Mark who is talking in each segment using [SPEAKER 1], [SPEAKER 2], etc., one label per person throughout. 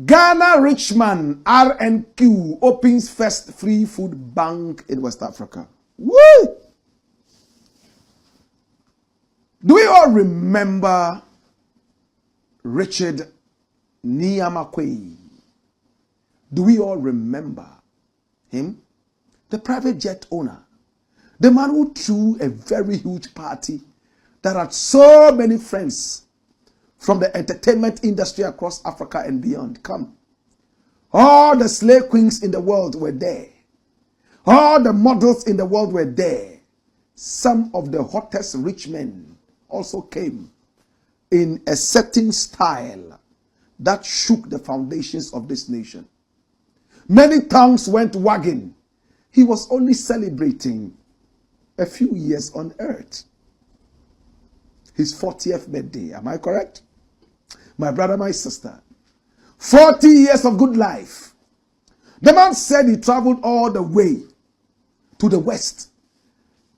[SPEAKER 1] Ghana rich man RNQ opens first free food bank in West Africa. Woo! Do we all remember Richard Nii Amarh Quaye? Do we all remember him? The private jet owner. The man who threw a very huge party that had so many friends from the entertainment industry across Africa and beyond come. All the slave queens in the world were there. All the models in the world were there. Some of the hottest rich men also came in a certain style that shook the foundations of this nation. Many tongues went wagging. He was only celebrating a few years on earth. His 40th birthday, am I correct? My brother, my sister. 40 years of good life. The man said he traveled all the way to the west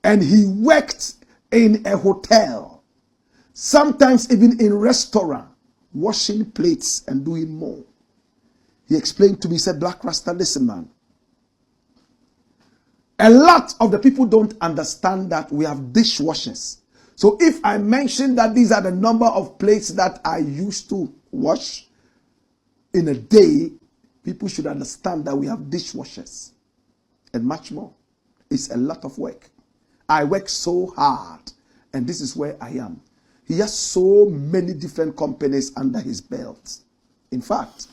[SPEAKER 1] and he worked in a hotel, sometimes even in a restaurant, washing plates and doing more. He explained to me, he said, Blakk Rasta, listen man, a lot of the people don't understand that we have dishwashers. So if I mention that these are the number of plates that I used to wash in a day, people should understand that we have dishwashers and much more. It's a lot of work. I work so hard and this is where I am. He has so many different companies under his belt. In fact,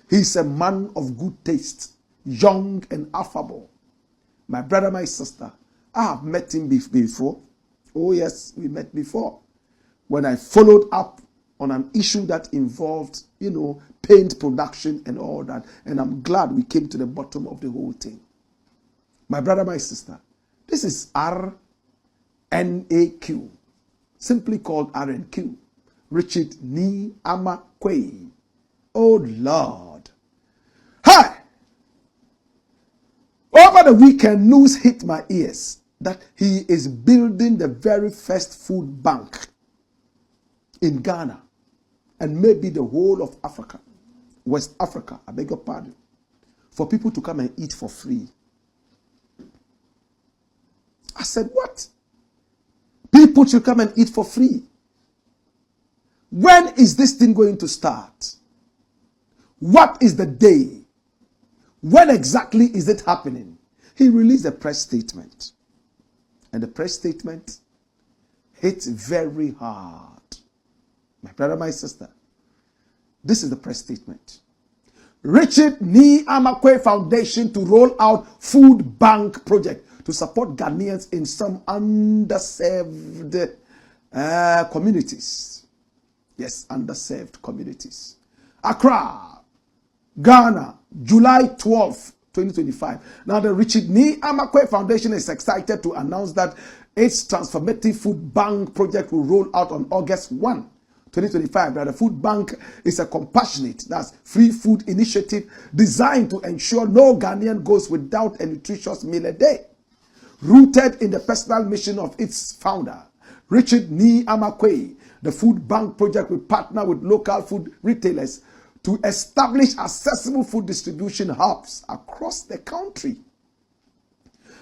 [SPEAKER 1] he's a man of good taste, young and affable. My brother, my sister, I have met him before. Oh yes, we met before. When I followed up on an issue that involved, paint production and all that. And I'm glad we came to the bottom of the whole thing. My brother, my sister, this is RNAQ, simply called RNQ. Richard Nii Amarh Quaye. Oh Lord. Hi! Over the weekend, news hit my ears that he is building the very first food bank in Ghana and maybe the whole of Africa, West Africa, I beg your pardon, for people to come and eat for free. I said, what? People should come and eat for free. When is this thing going to start? What is the day? When exactly is it happening? He released a press statement. And the press statement hit very hard. My brother, my sister, this is the press statement. Richard Nii Amarh Quaye Foundation to roll out food bank project to support Ghanaians in some underserved communities. Yes, underserved communities. Accra, Ghana, July 12th, 2025. Now, the Richard Nii Amarh Quaye Foundation is excited to announce that its transformative food bank project will roll out on August 1, 2025. Now, the food bank is a compassionate, that's free food initiative designed to ensure no Ghanaian goes without a nutritious meal a day. Rooted in the personal mission of its founder, Richard Nii Amarh Quaye, the food bank project will partner with local food retailers to establish accessible food distribution hubs across the country.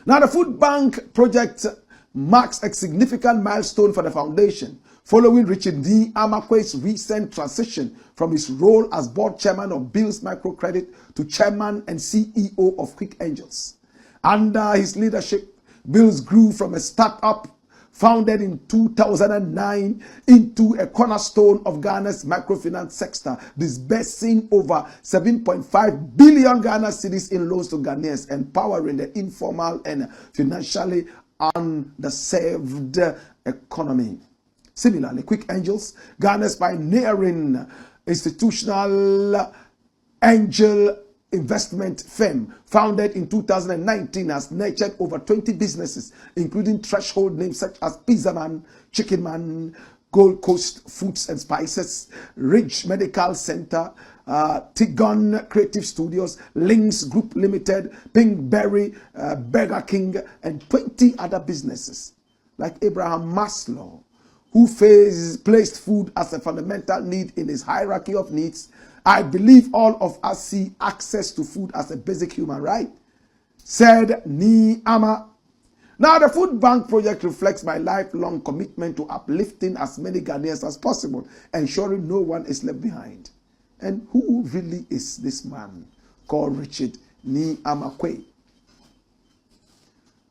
[SPEAKER 1] Now, the food bank project marks a significant milestone for the foundation, following Richard Nii Amarh Quaye's recent transition from his role as board chairman of Bills Microcredit to chairman and CEO of Quick Angels. Under his leadership, Bills grew from a startup founded in 2009 into a cornerstone of Ghana's microfinance sector, disbursing over 7.5 billion Ghana cedis in loans to Ghanaians, empowering the informal and financially underserved economy. Similarly, Quick Angels, Ghana's pioneering institutional angel investment firm, founded in 2019, has nurtured over 20 businesses, including threshold names such as Pizza Man, Chicken Man, Gold Coast Foods and Spices, Ridge Medical Center, Tigon Creative Studios, Links Group Limited, Pinkberry, Burger King, and 20 other businesses. Like Abraham Maslow, who placed food as a fundamental need in his hierarchy of needs, I believe all of us see access to food as a basic human right, said Nii Amarh. Now, the food bank project reflects my lifelong commitment to uplifting as many Ghanaians as possible, ensuring no one is left behind. And who really is this man called Nii Amarh Quaye?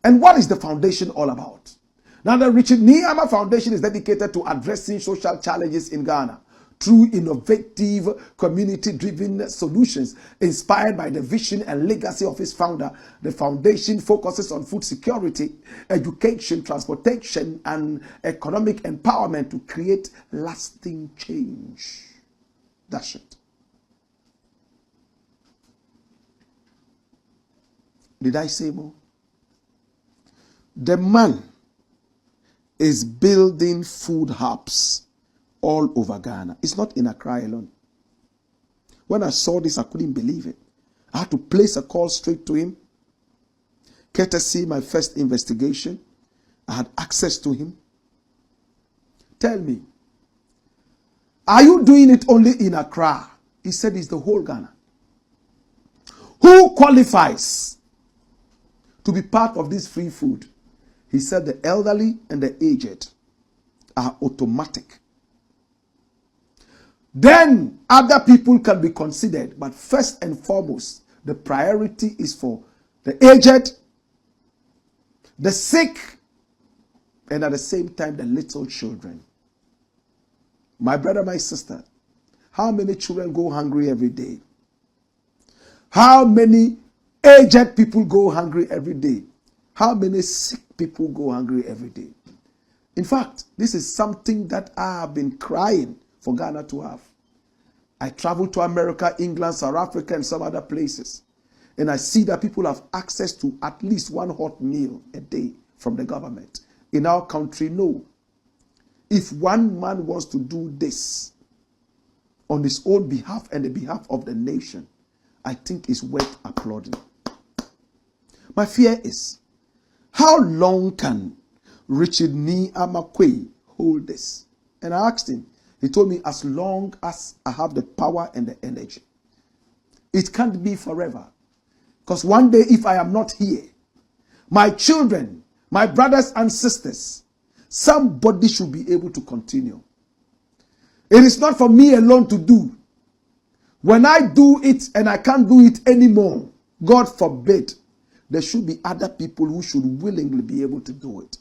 [SPEAKER 1] And what is the foundation all about? Now, the Nii Amarh Foundation is dedicated to addressing social challenges in Ghana through innovative, community-driven solutions inspired by the vision and legacy of its founder. The foundation focuses on food security, education, transportation, and economic empowerment to create lasting change. That's it. Did I say more? The man is building food hubs all over Ghana. It's not in Accra alone. When I saw this, I couldn't believe it. I had to place a call straight to him. Courtesy my first investigation, I had access to him. Tell me, are you doing it only in Accra? He said it's the whole Ghana. Who qualifies to be part of this free food? He said the elderly and the aged are automatic. Then other people can be considered, but first and foremost, the priority is for the aged, the sick, and at the same time, the little children. My brother, my sister, how many children go hungry every day? How many aged people go hungry every day? How many sick people go hungry every day? In fact, this is something that I have been crying for Ghana to have. I travel to America, England, South Africa, and some other places. And I see that people have access to at least one hot meal a day from the government. In our country, no. If one man wants to do this on his own behalf and the behalf of the nation, I think it's worth applauding. My fear is, how long can Nii Amarh Quaye hold this? And I asked him. He told me, as long as I have the power and the energy. It can't be forever. Because one day, if I am not here, my children, my brothers and sisters, somebody should be able to continue. It is not for me alone to do. When I do it and I can't do it anymore, God forbid, there should be other people who should willingly be able to do it.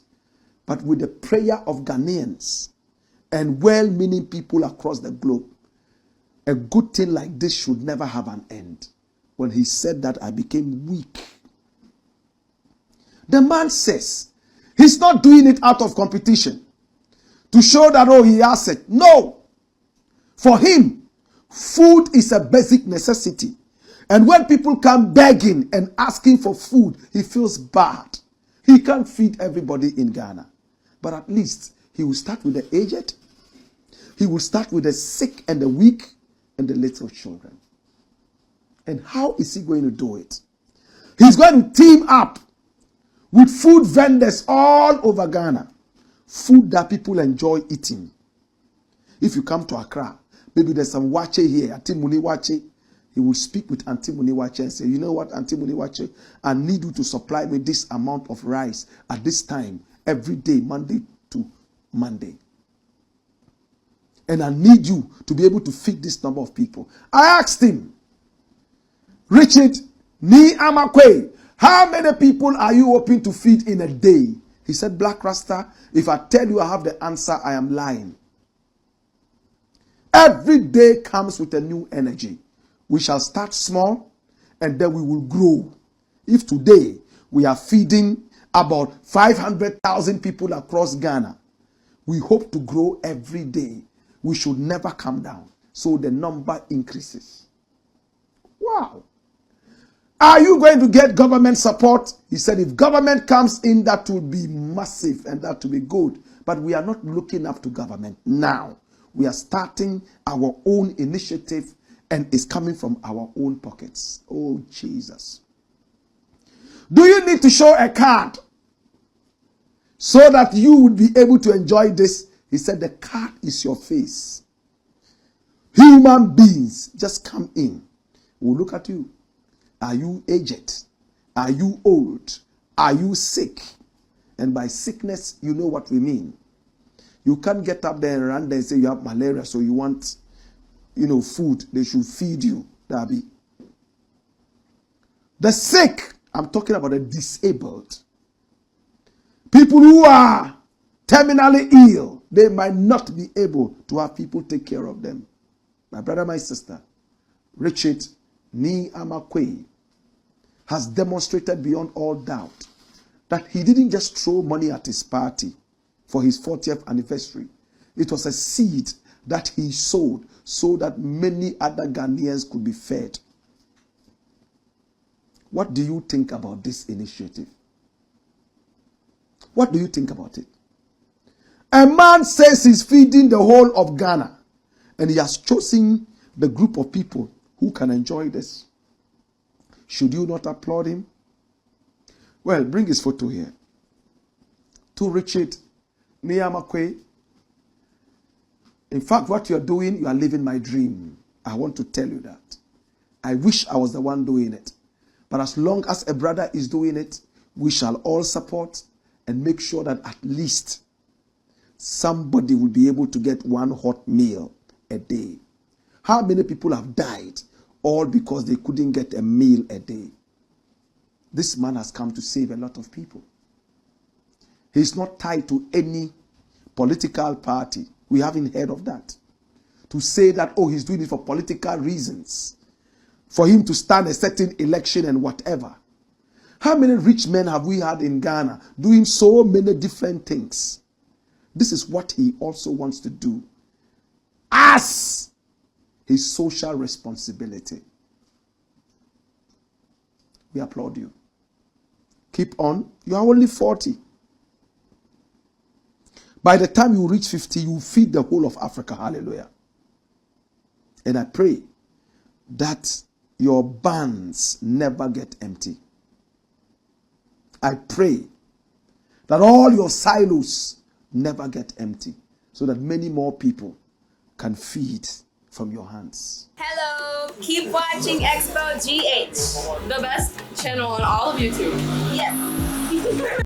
[SPEAKER 1] But with the prayer of Ghanaians and well-meaning people across the globe, a good thing like this should never have an end. When he said that, I became weak. The man says he's not doing it out of competition to show that, oh, he has it. No. For him, food is a basic necessity. And when people come begging and asking for food, he feels bad. He can't feed everybody in Ghana. But at least he will start with the aged. He will start with the sick and the weak and the little children. And how is he going to do it? He's going to team up with food vendors all over Ghana. Food that people enjoy eating. If you come to Accra, maybe there's some wache here, Auntie Muni Wache. He will speak with Auntie Muni Wache and say, you know what, Auntie Muni Wache, I need you to supply me this amount of rice at this time, every day, Monday to Monday. And I need you to be able to feed this number of people. I asked him, Nii Amarh Quaye, how many people are you hoping to feed in a day? He said, Blakk Rasta, if I tell you I have the answer, I am lying. Every day comes with a new energy. We shall start small and then we will grow. If today we are feeding about 500,000 people across Ghana, we hope to grow every day. We should never come down. So the number increases. Wow. Are you going to get government support? He said, if government comes in, that will be massive and that will be good. But we are not looking up to government now. We are starting our own initiative and it's coming from our own pockets. Oh, Jesus. Do you need to show a card so that you would be able to enjoy this? He said, the card is your face. human beings just come in. We'll look at you. Are you aged? Are you old? Are you sick? And by sickness, you know what we mean. You can't get up there and run there and say you have malaria, so you want, food. They should feed you. Darby. The sick, I'm talking about the disabled. People who are terminally ill, they might not be able to have people take care of them. My brother, my sister, Richard Nii Amarh Quaye has demonstrated beyond all doubt that he didn't just throw money at his party for his 40th anniversary. It was a seed that he sowed so that many other Ghanaians could be fed. What do you think about this initiative? What do you think about it? A man says he's feeding the whole of Ghana, and he has chosen the group of people who can enjoy this. Should you not applaud him? Well, bring his photo here. To Richard Nii Amarh Quaye. In fact, what you're doing, you are living my dream. I want to tell you that. I wish I was the one doing it. But as long as a brother is doing it, we shall all support and make sure that at least somebody will be able to get one hot meal a day. How many people have died all because they couldn't get a meal a day? This man has come to save a lot of people. He's not tied to any political party. We haven't heard of that. To say that, oh, he's doing it for political reasons, for him to stand a certain election and whatever. How many rich men have we had in Ghana doing so many different things? This is what he also wants to do as his social responsibility. We applaud you. Keep on. You are only 40. By the time you reach 50, you feed the whole of Africa. Hallelujah. And I pray that your barns never get empty. I pray that all your silos never get empty, so that many more people can feed from your hands.
[SPEAKER 2] Hello, keep watching Expo GH, the best channel on all of YouTube. Yes.